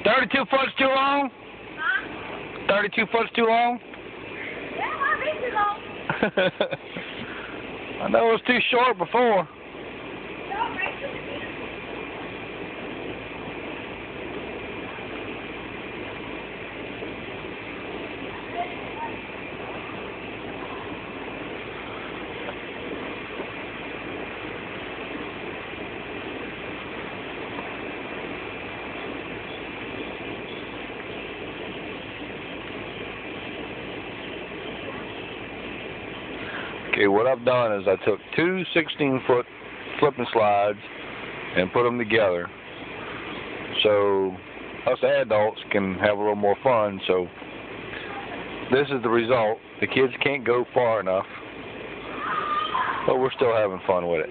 $32 foot's too long? Huh? 32 foot's too long? Yeah, might be too long. I know it was too short before. Okay, what I've done is I took two 16-foot slip and slides and put them together so us adults can have a little more fun. So this is the result. The kids can't go far enough, but we're still having fun with it.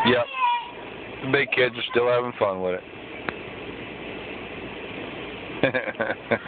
Yep, the big kids are still having fun with it.